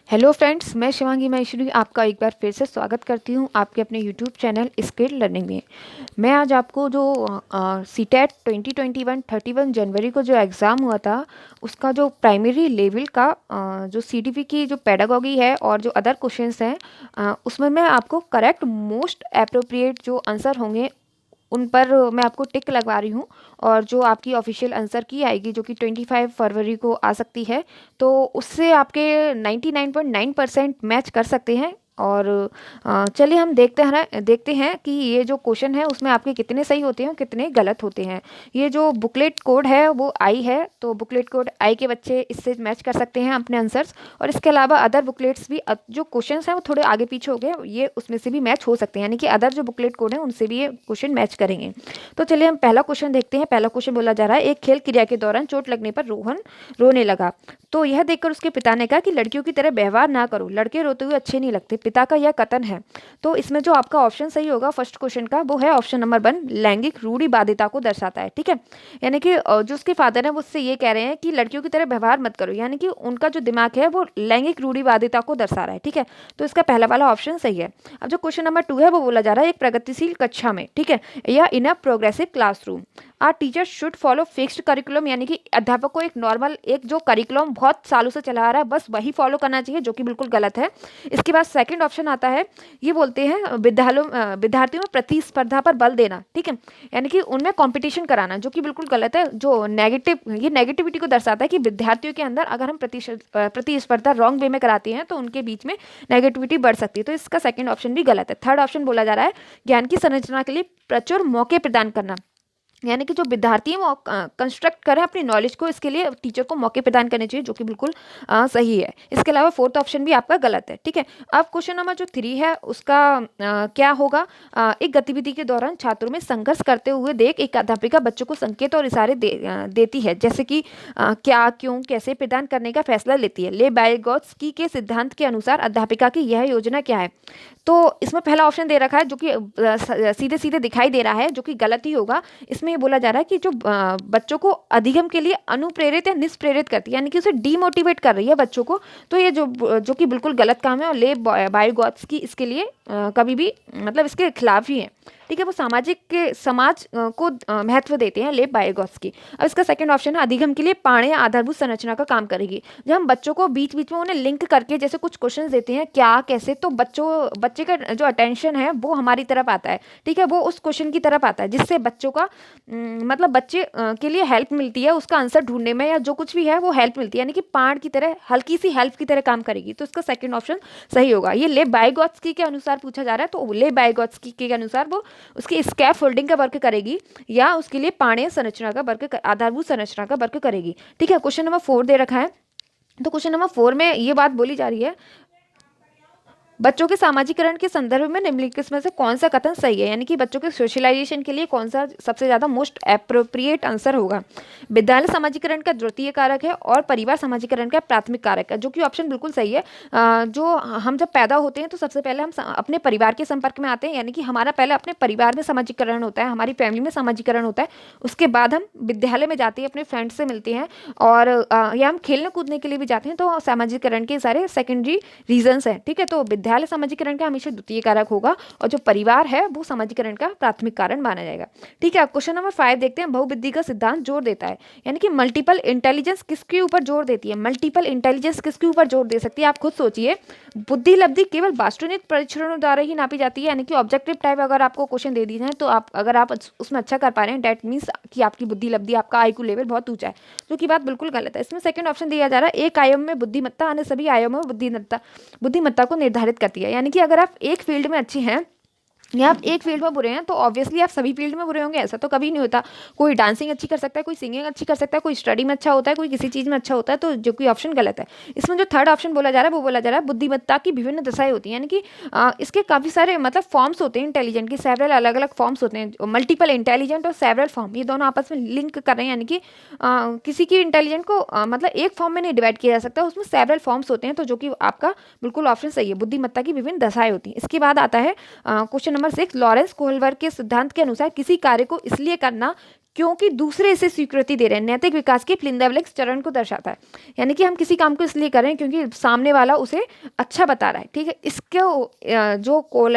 Hello friends, मैं शिवांगी महेश्वरी आपका एक बार फिर से स्वागत करती हूँ आपके अपने यूट्यूब चैनल स्किल लर्निंग में। मैं आज आपको जो सीटेट 2021 31 जनवरी को जो एग्ज़ाम हुआ था उसका जो प्राइमरी लेवल का जो सीडीपी की जो पेडागोगी है और जो अदर क्वेश्चंस हैं उसमें मैं आपको करेक्ट मोस्ट अप्रोप्रिएट जो आंसर होंगे उन पर मैं आपको टिक लगवा रही हूँ। और जो आपकी ऑफिशियल आंसर की आएगी जो कि 25 फरवरी को आ सकती है, तो उससे आपके 99.9% मैच कर सकते हैं। और चलिए हम देखते हैं कि ये जो क्वेश्चन है उसमें आपके कितने सही होते हैं कितने गलत होते हैं। ये जो बुकलेट कोड है वो आई है, तो बुकलेट कोड आई के बच्चे इससे मैच कर सकते हैं अपने आंसर्स। और इसके अलावा अदर बुकलेट्स भी जो क्वेश्चंस हैं वो थोड़े आगे पीछे हो गए, ये उसमें से भी मैच हो सकते हैं, यानी कि अदर जो बुकलेट कोड है उनसे भी ये क्वेश्चन मैच करेंगे। तो चलिए हम पहला क्वेश्चन देखते हैं। पहला क्वेश्चन बोला जा रहा है, एक खेल क्रिया के दौरान चोट लगने पर रोहन रोने लगा। तो यह देखकर उसके पिता ने कहा कि लड़कियों की तरह व्यवहार ना करो, लड़के रोते हुए अच्छे नहीं लगते। पिता का यह कथन है। तो इसमें जो आपका ऑप्शन सही होगा फर्स्ट क्वेश्चन का वो है ऑप्शन नंबर 1, लैंगिक रूढ़िवादिता को दर्शाता है। ठीक है, यानी कि जो उसके फादर है वो उससे ये कह रहे हैं कि लड़कियों की तरह व्यवहार मत करो, यानी कि उनका जो दिमाग है वो लैंगिक रूढ़िवादिता को दर्शा रहा है। ठीक है, तो इसका पहला वाला ऑप्शन सही है। अब जो क्वेश्चन नंबर 2 है वो बोला जा रहा है, एक प्रगतिशील कक्षा में, ठीक है, या in a progressive classroom are teacher should follow fixed curriculum, यानी कि अध्यापक को एक नॉर्मल एक जो करिकुलम बहुत सालों से चला आ रहा है बस वही फॉलो करना चाहिए, जो कि बिल्कुल गलत है। इसके बाद सेकंड ऑप्शन आता है, ये बोलते हैं विद्यार्थियों में प्रतिस्पर्धा पर बल देना। ठीक है, यानी कि उनमें कंपटीशन कराना, जो कि बिल्कुल गलत है। जो ये नेगेटिविटी को दर्शाता है कि विद्यार्थियों के अंदर अगर हम प्रतिस्पर्धा रॉन्ग वे में कराते हैं तो उनके बीच में नेगेटिविटी बढ़ सकती है। तो इसका सेकंड ऑप्शन भी गलत है। थर्ड ऑप्शन बोला जा रहा है, ज्ञान की संरचना के लिए प्रचुर मौके प्रदान करना, यानी कि जो विद्यार्थी है वो कंस्ट्रक्ट करें अपनी नॉलेज को, इसके लिए टीचर को मौके प्रदान करने चाहिए, जो कि बिल्कुल सही है। इसके अलावा फोर्थ ऑप्शन भी आपका गलत है। ठीक है, अब क्वेश्चन नंबर जो 3 है उसका क्या होगा, एक गतिविधि के दौरान छात्रों में संघर्ष करते हुए देख एक अध्यापिका बच्चों को संकेत और इशारे देती है, जैसे कि क्या, क्यों, कैसे प्रदान करने का फैसला लेती है। ले बायगॉत्स्की के सिद्धांत के अनुसार अध्यापिका की यह योजना क्या है। तो इसमें पहला ऑप्शन दे रखा है जो कि सीधे सीधे दिखाई दे रहा है, जो कि गलत ही होगा। इसमें ये बोला जा रहा है कि जो बच्चों को अधिगम के लिए अनुप्रेरित या निष्प्रेरित करती है, यानी कि उसे डीमोटिवेट कर रही है बच्चों को। तो ये जो कि बिल्कुल गलत काम है, और ले बायोगॉट्स की इसके लिए कभी भी मतलब इसके खिलाफ ही है। ठीक है, वो समाज को महत्व देते हैं ले बायोगॉट्स्की। अब इसका सेकंड ऑप्शन है, अधिगम के लिए पाणे आधारभूत संरचना का काम करेगी। जब हम बच्चों को बीच बीच में उन्हें लिंक करके जैसे कुछ क्वेश्चन देते हैं क्या कैसे, तो बच्चे का जो अटेंशन है वो हमारी तरफ आता है। ठीक है, वो उस क्वेश्चन की तरफ आता है, जिससे बच्चों का मतलब बच्चे के लिए हेल्प मिलती है, उसका आंसर ढूंढने में या जो कुछ भी है वो हेल्प मिलती है, यानी कि पाण की तरह हल्की सी हेल्प की तरह काम करेगी। तो इसका सेकंड ऑप्शन सही होगा। ये ले बायोगॉट्स्की के अनुसार पूछा जा रहा है, तो ले बायोगॉट्स्की के अनुसार वो उसकी स्कैप फोल्डिंग का वर्क करेगी या उसके लिए पाणीय संरचना का वर्क आधारभूत संरचना का वर्क करेगी। ठीक है, क्वेश्चन नंबर 4 दे रखा है। तो क्वेश्चन नंबर 4 में ये बात बोली जा रही है, बच्चों के सामाजिकरण के संदर्भ में निम्नलिखित में से कौन सा कथन सही है, यानी कि बच्चों के सोशलाइजेशन के लिए कौन सा सबसे ज्यादा मोस्ट एप्रोप्रिएट आंसर होगा। विद्यालय सामाजिकरण का द्वितीय कारक है और परिवार सामाजिकरण का प्राथमिक कारक है, जो कि ऑप्शन बिल्कुल सही है। जो हम जब पैदा होते हैं तो सबसे पहले हम अपने परिवार के संपर्क में आते हैं, यानी कि हमारा पहले अपने परिवार में सामाजिकरण होता है, हमारी फैमिली में सामाजिकरण होता है। उसके बाद हम विद्यालय में जाते हैं, अपने फ्रेंड्स से मिलते हैं, और या हम खेलने कूदने के लिए भी जाते हैं, तो सामाजिकरण के सारे सेकेंडरी रीजंस हैं। ठीक है, तो विद्यालय सामाजिकरण का हमेशा द्वितीय कारक होगा और जो परिवार है वो सामाजिकरण का प्राथमिक कारण माना जाएगा। ठीक है, क्वेश्चन नंबर 5 देखते हैं। बहुबुद्धि का सिद्धांत जोर देता है, यानी कि मल्टीपल इंटेलिजेंस किसके ऊपर जोर देती है। मल्टीपल इंटेलिजेंस किसके ऊपर जोर दे सकती है, आप खुद सोचिए। बुद्धि लब्धि केवल वास्तुनिक परीक्षणों द्वारा ही नापी जाती है, यानी कि ऑब्जेक्टिव टाइप अगर आपको क्वेश्चन दे दिए जाए तो अगर आप उसमें अच्छा कर पा रहे हैं, डेट मीन्स कि आपकी बुद्धि लब्धि आपका आईक्यू लेवल बहुत ऊंचा है, जो कि बात बिल्कुल गलत है। इसमें सेकंड ऑप्शन दिया जा रहा है, एक आयाम में बुद्धिमत्ता अन्य सभी आयामों में बुद्धिमत्ता को निर्धारित करती है, यानी कि अगर आप एक फील्ड में अच्छे हैं या आप एक फील्ड में बुरे हैं तो ऑब्वियसली आप सभी फील्ड में बुरे होंगे, ऐसा तो कभी नहीं होता। कोई डांसिंग अच्छी कर सकता है, कोई सिंगिंग अच्छी कर सकता है, कोई स्टडी में अच्छा होता है, कोई किसी चीज़ में अच्छा होता है, तो जो कि ऑप्शन गलत है। इसमें जो थर्ड ऑप्शन बोला जा रहा है वो बोला जा रहा है, बुद्धिमत्ता की विभिन्न दशाएं होती हैं, यानी कि इसके काफ़ी सारे मतलब फॉर्म्स होते हैं इंटेलिजेंट के, सेवरल अलग अलग फॉर्म्स होते हैं। मल्टीपल इंटेलिजेंट और सेवरल फॉर्म ये दोनों आपस में लिंक कर रहे हैं, यानी कि किसी की इंटेलिजेंट को मतलब एक फॉर्म में नहीं डिवाइड किया जा सकता, उसमें सेवरल फॉर्म्स होते हैं, तो जो कि आपका बिल्कुल ऑप्शन सही है, बुद्धिमत्ता की विभिन्न दशाएं होती हैं। इसके बाद आता है क्वेश्चन नंबर 6, लॉरेंस कोहलवर्ग के सिद्धांत के अनुसार किसी कार्य को इसलिए करना क्योंकि दूसरे इसे स्वीकृति दे रहे हैं। नैतिक विकास के फ्लिंदाब्लेक्स चरण को दर्शाता है, यानी कि हम किसी काम को इसलिए कर रहे हैं क्योंकि सामने वाला उसे अच्छा बता रहा है, ठीक है। इसको जो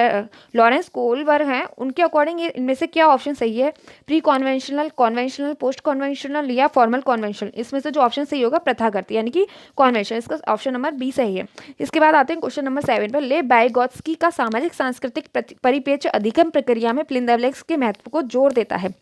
लॉरेंस कोहलबर्ग हैं उनके अकॉर्डिंग इनमें से क्या ऑप्शन सही है? Pre conventional, conventional, post conventional या फॉर्मल कॉन्वेंशनल? इसमें से जो ऑप्शन सही होगा प्रथागत यानी कि कॉन्वेंशनल, इसका ऑप्शन नंबर बी सही है। इसके बाद आते हैं क्वेश्चन नंबर 7 पर। ले बाइगॉत्स्की का सामाजिक सांस्कृतिक परिप्रेक्ष्य अधिगम प्रक्रिया में फ्लिंदाब्लेक्स के महत्व को जोर देता है।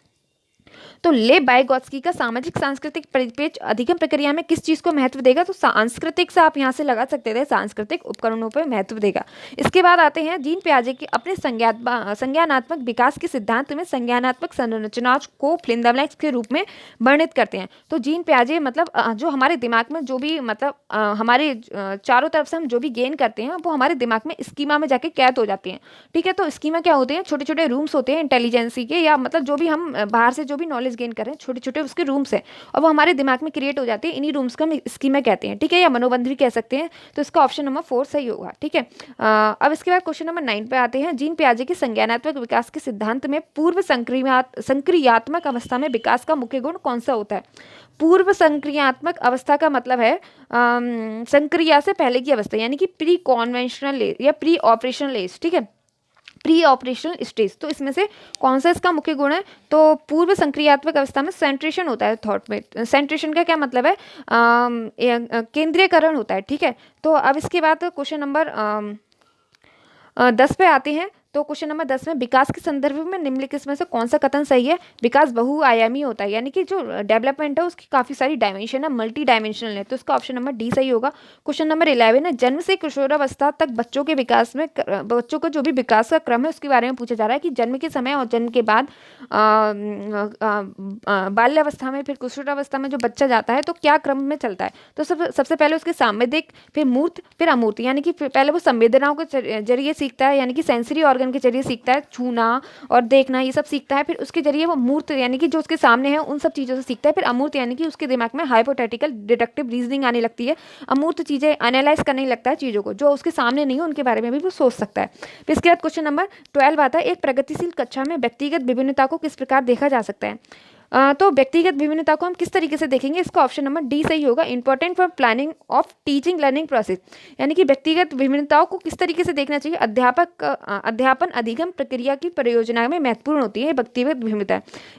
तो ले बाइगॉत्स्की का सामाजिक सांस्कृतिक परिप्रेक्ष्य अधिगम प्रक्रिया में किस चीज को महत्व देगा? तो सांस्कृतिक से आप यहाँ से लगा सकते थे, सांस्कृतिक उपकरणों पर महत्व देगा। इसके बाद आते हैं जीन पियाजे के अपने संज्ञानात्मक विकास के सिद्धांत में संज्ञानात्मक संरचना को फ्लिंदाब्लेक्स के रूप में वर्णित करते हैं। तो जीन पियाजे मतलब जो हमारे दिमाग में जो भी मतलब हमारे चारों तरफ से हम जो भी गेन करते हैं वो हमारे दिमाग में स्कीमा में जाके कैद हो जाते हैं, ठीक है। तो स्कीमा क्या होते हैं? छोटे छोटे रूम्स होते हैं इंटेलिजेंसी के, या मतलब जो भी हम बाहर से जो भी नॉलेज गेन करें, छोटे छोटे उसके रूम्स हैं और वो हमारे दिमाग में क्रिएट हो जाते हैं। इन्हीं रूम्स को हम स्कीमा कहते हैं, ठीक है, या मनोबंध भी कह सकते हैं। तो इसका ऑप्शन नंबर 4 सही होगा, ठीक है। अब इसके बाद क्वेश्चन नंबर 9 पे आते हैं। जीन पियाजे के संज्ञानात्मक विकास के सिद्धांत में पूर्व संक्रियात्मक अवस्था में विकास का मुख्य गुण कौन सा होता है? पूर्व संक्रियात्मक अवस्था का मतलब है संक्रिया से पहले की अवस्था, यानी कि प्री कॉन्वेंशनल एज या प्री ऑपरेशनल एज, ठीक है, प्री ऑपरेशनल स्टेज। तो इसमें से कौन सा इसका मुख्य गुण है? तो पूर्व संक्रियात्मक अवस्था में सेंट्रेशन होता है थॉट में। सेंट्रेशन का क्या मतलब है? केंद्रीयकरण होता है, ठीक है। तो अब इसके बाद क्वेश्चन नंबर 10 पे आते हैं। तो क्वेश्चन नंबर 10 में विकास के संदर्भ में निम्नलिखित में से कौन सा कथन सही है? विकास बहुआयामी होता है, यानी कि जो डेवलपमेंट है उसकी काफ़ी सारी डायमेंशन है, मल्टी डायमेंशनल है। तो इसका ऑप्शन नंबर डी सही होगा। क्वेश्चन नंबर 11 है। जन्म से किशोरावस्था तक बच्चों के विकास में बच्चों का जो भी विकास का क्रम है उसके बारे में पूछा जा रहा है कि जन्म के समय और जन्म के बाद बाल्यावस्था में, फिर किशोरावस्था में जो बच्चा जाता है तो क्या क्रम में चलता है? तो सबसे पहले उसके सांवेदिक, फिर मूर्त, फिर अमूर्त, यानी कि पहले वो संवेदनाओं के जरिए सीखता है, यानी कि सेंसरी ऑर्गन के जरिए सीखता है, छूना और देखना ये सब सीखता है। फिर उसके जरिए वो मूर्त यानी कि जो उसके सामने है उन सब चीज़ों से सीखता है। फिर अमूर्त यानी कि उसके दिमाग में हाइपोथेटिकल डिडक्टिव रीजनिंग आने लगती है। अमूर्त चीज़ें एनालाइज करने लगता है, चीज़ों को जो उसके सामने नहीं है उनके बारे में भी वो सोच सकता है। फिर इसके बाद क्वेश्चन नंबर 12 आता है। एक प्रगतिशील कक्षा में व्यक्तिगत विभिन्नता को किस प्रकार देखा जा सकता है? तो व्यक्तिगत विभिन्नता को हम किस तरीके से देखेंगे? इसका ऑप्शन नंबर डी सही होगा। Important for planning of teaching learning process, यानी कि व्यक्तिगत विभिन्नताओं को किस तरीके से देखना चाहिए? अध्यापन अधिगम प्रक्रिया की परियोजना में महत्वपूर्ण होती है व्यक्तिगत विभिन्नता,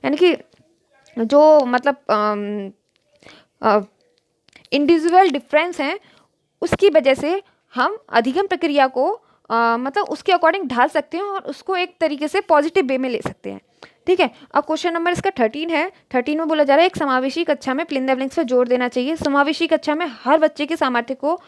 यानी कि जो मतलब इंडिविजुअल डिफरेंस हैं उसकी वजह से हम अधिगम प्रक्रिया को मतलब उसके अकॉर्डिंग ढाल सकते हैं और उसको एक तरीके से पॉजिटिव वे में ले सकते हैं, ठीक है। अब क्वेश्चन नंबर इसका 13 है। 13 में बोला जा रहा है एक समावेशी कक्षा में फ्लिंदाब्लेक्स पर जोर देना चाहिए। समावेशी कक्षा में हर बच्चे के सामर्थ्य को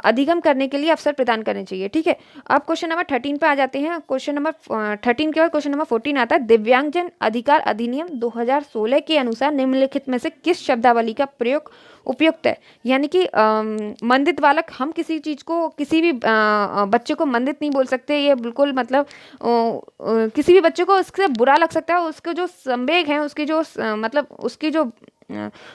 अधिगम करने के लिए अवसर प्रदान करने चाहिए, ठीक है। अब क्वेश्चन नंबर 13 पे आ जाते हैं। क्वेश्चन नंबर 13 के बाद क्वेश्चन नंबर 14 आता है। दिव्यांगजन अधिकार अधिनियम 2016 के अनुसार निम्नलिखित में से किस शब्दावली का प्रयोग उपयुक्त है? यानी कि मंदित बालक, हम किसी चीज़ को किसी भी बच्चे को मंदित नहीं बोल सकते। ये बिल्कुल मतलब किसी भी बच्चे को उससे बुरा लग सकता है, उसके जो संवेग हैं, उसकी जो मतलब उसकी जो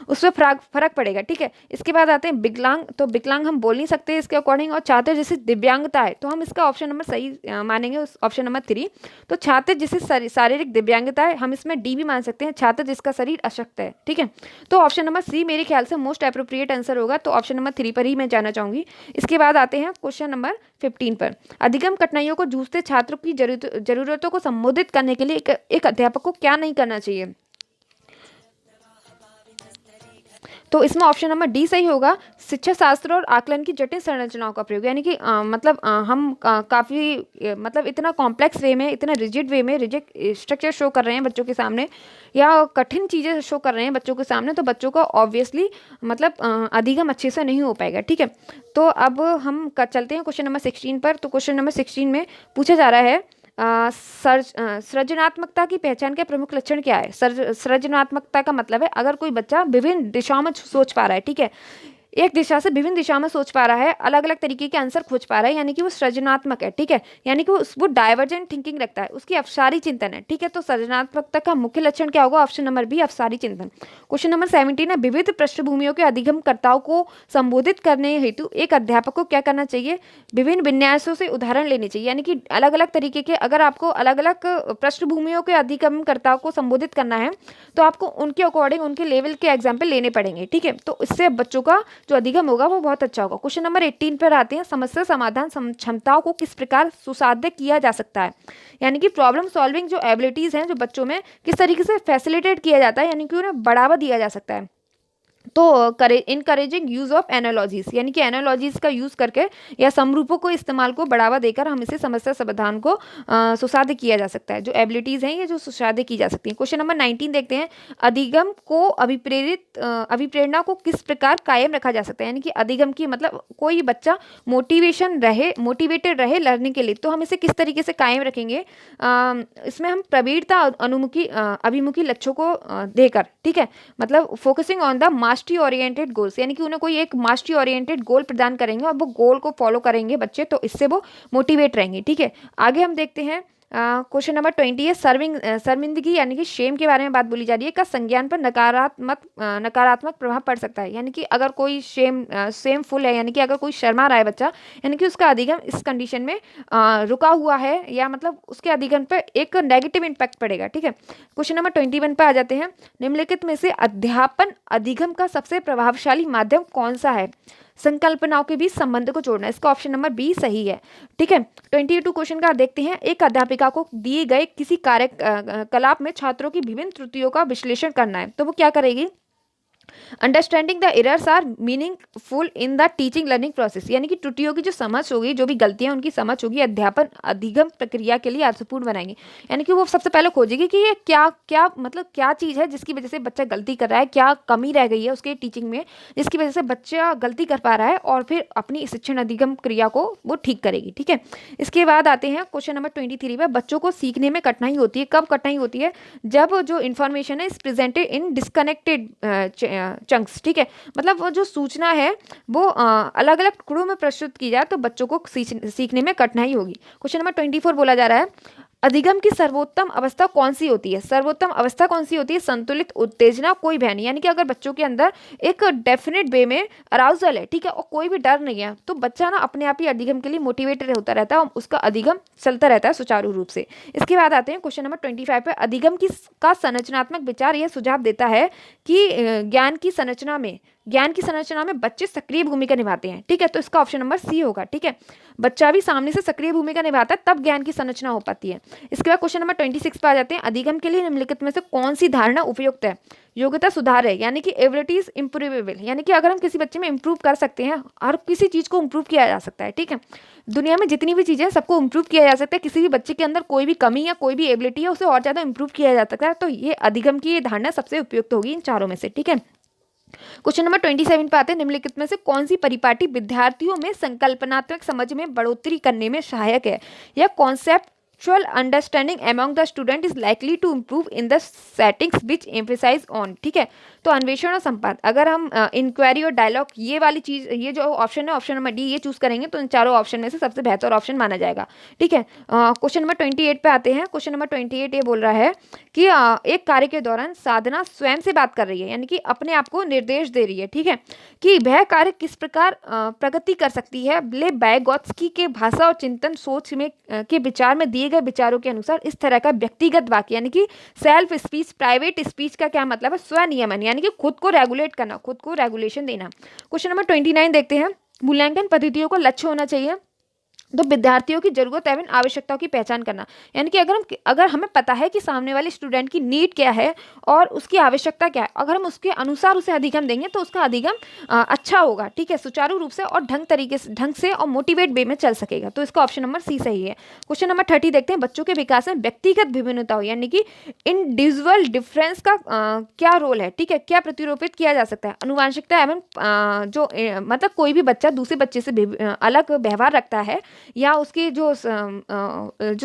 उस पर फर्क पड़ेगा, ठीक है। इसके बाद आते हैं विकलांग। तो विकलांग हम बोल नहीं सकते इसके अकॉर्डिंग। और छात्र जिसे दिव्यांगता है तो हम इसका ऑप्शन नंबर सही मानेंगे, उस ऑप्शन नंबर 3। तो छात्र जिसे शारीरिक दिव्यांगता है हम इसमें डी भी मान सकते हैं, छात्र जिसका शरीर अशक्त है, ठीक है। तो ऑप्शन नंबर सी मेरे ख्याल से मोस्ट अप्रोप्रिएट आंसर होगा। तो ऑप्शन नंबर 3 पर ही मैं जाना चाहूँगी। इसके बाद आते हैं क्वेश्चन नंबर 15 पर। अधिगम कठिनाइयों को जूझते छात्रों की जरूरतों को संबोधित करने के लिए एक अध्यापक को क्या नहीं करना चाहिए? तो इसमें ऑप्शन नंबर डी सही होगा। शिक्षा शास्त्र और आकलन की जटिल संरचनाओं का प्रयोग, यानी कि मतलब हम काफ़ी मतलब इतना कॉम्प्लेक्स वे में, इतना रिजिड वे में रिजिड स्ट्रक्चर शो कर रहे हैं बच्चों के सामने, या कठिन चीज़ें शो कर रहे हैं बच्चों के सामने, तो बच्चों का ऑब्वियसली मतलब अधिगम अच्छे से नहीं हो पाएगा, ठीक है। तो अब हम चलते हैं क्वेश्चन नंबर 16 पर। तो क्वेश्चन नंबर 16 में पूछा जा रहा है सृजनात्मकता की पहचान के प्रमुख लक्षण क्या है? सृजनात्मकता का मतलब है अगर कोई बच्चा विभिन्न दिशाओं में सोच पा रहा है, ठीक है, एक दिशा से विभिन्न दिशा में सोच पा रहा है, अलग अलग तरीके के आंसर खोज पा रहा है, यानी कि वो सृजनात्मक है, ठीक है, यानी कि वो डाइवर्जेंट थिंकिंग रखता है, उसकी अवसारी चिंतन है, ठीक है। तो सृजनात्मकता का मुख्य लक्षण क्या होगा? ऑप्शन नंबर बी, अवसारी चिंतन। क्वेश्चन नंबर 17 है, विविध पृष्ठभूमियों के अधिगमकर्ताओं को संबोधित करने हेतु एक अध्यापक को क्या करना चाहिए? विभिन्न विन्यासों से उदाहरण लेने चाहिए, यानी कि अलग अलग तरीके के, अगर आपको अलग अलग पृष्ठभूमियों के अधिगमकर्ताओं को संबोधित करना है तो आपको उनके अकॉर्डिंग उनके लेवल के एग्जाम्पल लेने पड़ेंगे, ठीक है। तो इससे बच्चों का जो अधिगम होगा वो बहुत अच्छा होगा। क्वेश्चन नंबर 18 पर आते हैं, समस्या समाधान क्षमताओं को किस प्रकार सुसाध्य किया जा सकता है, यानी कि प्रॉब्लम सॉल्विंग जो एबिलिटीज हैं जो बच्चों में किस तरीके से फैसिलिटेट किया जाता है, यानी कि उन्हें बढ़ावा दिया जा सकता है। तो इनकरेजिंग यूज ऑफ एनालॉजीज, यानी कि एनालॉजीज का यूज करके या समरूपों को इस्तेमाल को बढ़ावा देकर हम इसे समस्या समाधान को सुसाध्य किया जा सकता है। जो एबिलिटीज हैं ये जो सुसाध्य की जा सकती हैं। क्वेश्चन नंबर 19 देखते हैं, अधिगम को अभिप्रेरणा को किस प्रकार कायम रखा जा सकता है, यानी कि अधिगम की मतलब कोई बच्चा मोटिवेटेड रहे लर्निंग के लिए, तो हम इसे किस तरीके से कायम रखेंगे? इसमें हम प्रवीणता अभिमुखी लक्ष्यों को देकर, ठीक है, मतलब focusing on the mastery oriented goals, यानी कि उन्हें कोई एक मास्टरी ओरिएंटेड गोल प्रदान करेंगे और वो गोल को फॉलो करेंगे बच्चे, तो इससे वो मोटिवेट रहेंगे, ठीक है। आगे हम देखते हैं क्वेश्चन नंबर 20 है, शर्मिंदगी यानी कि शेम के बारे में बात बोली जा रही है, का संज्ञान पर नकारात्मक प्रभाव पड़ सकता है, यानी कि अगर कोई शेमफुल है, यानी कि अगर कोई शर्मा रहा है बच्चा, यानी कि उसका अधिगम इस कंडीशन में रुका हुआ है, या मतलब उसके अधिगम पर एक नेगेटिव इम्पैक्ट पड़ेगा, ठीक है। क्वेश्चन नंबर 21 पे आ जाते हैं, निम्नलिखित में से अध्यापन अधिगम का सबसे प्रभावशाली माध्यम कौन सा है? संकल्पनाओं के बीच संबंध को जोड़ना, इसका ऑप्शन नंबर बी सही है, ठीक है। 22 क्वेश्चन का देखते हैं, एक अध्यापिका को दिए गए किसी कलाप में छात्रों की विभिन्न त्रुटियों का विश्लेषण करना है, तो वो क्या करेगी? Understanding the errors are meaningful in the teaching learning process, यानी कि त्रुटियों की जो समझ होगी, जो भी गलतियां उनकी समझ होगी, अध्यापन अधिगम प्रक्रिया के लिए अर्थपूर्ण बनाएंगे, यानी कि वो सबसे पहले खोजेगी कि ये क्या क्या मतलब क्या चीज़ है जिसकी वजह से बच्चा गलती कर रहा है, क्या कमी रह गई है उसके टीचिंग में जिसकी वजह से बच्चा गलती कर पा रहा है, और फिर अपनी शिक्षण अधिगम क्रिया को वो ठीक करेगी, ठीक है। इसके बाद आते हैं क्वेश्चन नंबर 23 में, बच्चों को सीखने में कठिनाई होती है, कब कठिनाई होती है? जब जो इन्फॉर्मेशन है is presented in disconnected chunks, ठीक है, मतलब वो जो सूचना है वो अलग अलग टुकड़ों में प्रस्तुत की जाए तो बच्चों को सीखने में कठिनाई होगी। क्वेश्चन नंबर 24 बोला जा रहा है, अधिगम की सर्वोत्तम अवस्था कौन सी होती है? सर्वोत्तम अवस्था कौन सी होती है? संतुलित उत्तेजना, कोई भय नहीं, यानी कि अगर बच्चों के अंदर एक डेफिनेट वे में अराउजल है, ठीक है, और कोई भी डर नहीं है, तो बच्चा ना अपने आप ही अधिगम के लिए मोटिवेटेड होता रहता है और उसका अधिगम चलता रहता है सुचारू रूप से। इसके बाद आते हैं क्वेश्चन नंबर 25 पे, अधिगम का संरचनात्मक विचार यह सुझाव देता है कि ज्ञान की संरचना में बच्चे सक्रिय भूमिका निभाते हैं, ठीक है, तो इसका ऑप्शन नंबर सी होगा, ठीक है। बच्चा भी सामने से सक्रिय भूमिका निभाता है तब ज्ञान की संरचना हो पाती है। इसके बाद क्वेश्चन नंबर 26 पे आ जाते हैं, अधिगम के लिए निम्नलिखित में से कौन सी धारणा उपयुक्त है? योग्यता सुधार है, यानी कि एबिलिटीज इंप्रूवेबल, यानी कि अगर हम किसी बच्चे में इंप्रूव कर सकते हैं, हर किसी चीज़ को इंप्रूव किया जा सकता है, ठीक है, दुनिया में जितनी भी चीज़ें हैं सबको इंप्रूव किया जा सकता है, किसी भी बच्चे के अंदर कोई भी कमी या कोई भी एबिलिटी है उसे और ज़्यादा इंप्रूव किया जा सकता है, तो ये अधिगम की ये धारणा सबसे उपयुक्त होगी इन चारों में से, ठीक है। क्वेश्चन नंबर 27 पे आते हैं, निम्नलिखित में से कौन सी परिपाटी विद्यार्थियों में संकल्पनात्मक समझ में बढ़ोतरी करने में सहायक है? यह conceptual understanding among the student is likely to improve in the settings which emphasise on, ठीक है। तो अन्वेषण और संपाद, अगर हम इंक्वायरी और डायलॉग ये वाली चीज़, ये जो ऑप्शन है ऑप्शन नंबर डी ये चूज करेंगे तो इन चारों ऑप्शन में से सबसे बेहतर ऑप्शन माना जाएगा, ठीक है। क्वेश्चन नंबर 28 पे आते हैं। क्वेश्चन नंबर 28 ये बोल रहा है कि एक कार्य के दौरान साधना स्वयं से बात कर रही है, यानी कि अपने आप को निर्देश दे रही है, ठीक है, कि वह कार्य किस प्रकार प्रगति कर सकती है। ले बैगोत्स्की के भाषा और चिंतन सोच में के विचार में दिए गए विचारों के अनुसार इस तरह का व्यक्तिगत वाक्य, यानी कि सेल्फ स्पीच, प्राइवेट स्पीच का क्या मतलब है? स्वनियमन, यानी कि खुद को रेगुलेट करना, खुद को रेगुलेशन देना। क्वेश्चन नंबर 29 देखते हैं, मूल्यांकन पद्धतियों को लक्ष्य होना चाहिए तो विद्यार्थियों की जरूरत एवं आवश्यकताओं की पहचान करना, यानी कि अगर हमें पता है कि सामने वाले स्टूडेंट की नीड क्या है और उसकी आवश्यकता क्या है, अगर हम उसके अनुसार उसे अधिगम देंगे तो उसका अधिगम अच्छा होगा, ठीक है, सुचारू रूप से और ढंग से और मोटिवेट वे में चल सकेगा, तो इसका ऑप्शन नंबर सी सही है। क्वेश्चन नंबर 30 देखते हैं, बच्चों के विकास में व्यक्तिगत विभिन्नता हो, यानी कि इंडिविजुअल डिफरेंस का क्या रोल है, ठीक है, क्या प्रतिरूपित किया जा सकता है? अनुवांशिकता एवं मतलब कोई भी बच्चा दूसरे बच्चे से अलग व्यवहार रखता है, या उसकी जो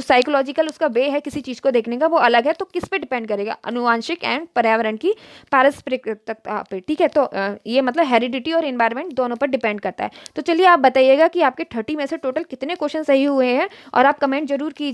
साइकोलॉजिकल उसका वे है किसी चीज़ को देखने का वो अलग है, तो किस पे डिपेंड करेगा? आनुवांशिक एंड पर्यावरण की पारस्परिकता पे। ठीक है, तो ये मतलब हेरिडिटी और इन्वायरमेंट दोनों पर डिपेंड करता है। तो चलिए आप बताइएगा कि आपके 30 में से टोटल कितने क्वेश्चन सही हुए हैं, और आप कमेंट जरूर कीजिए।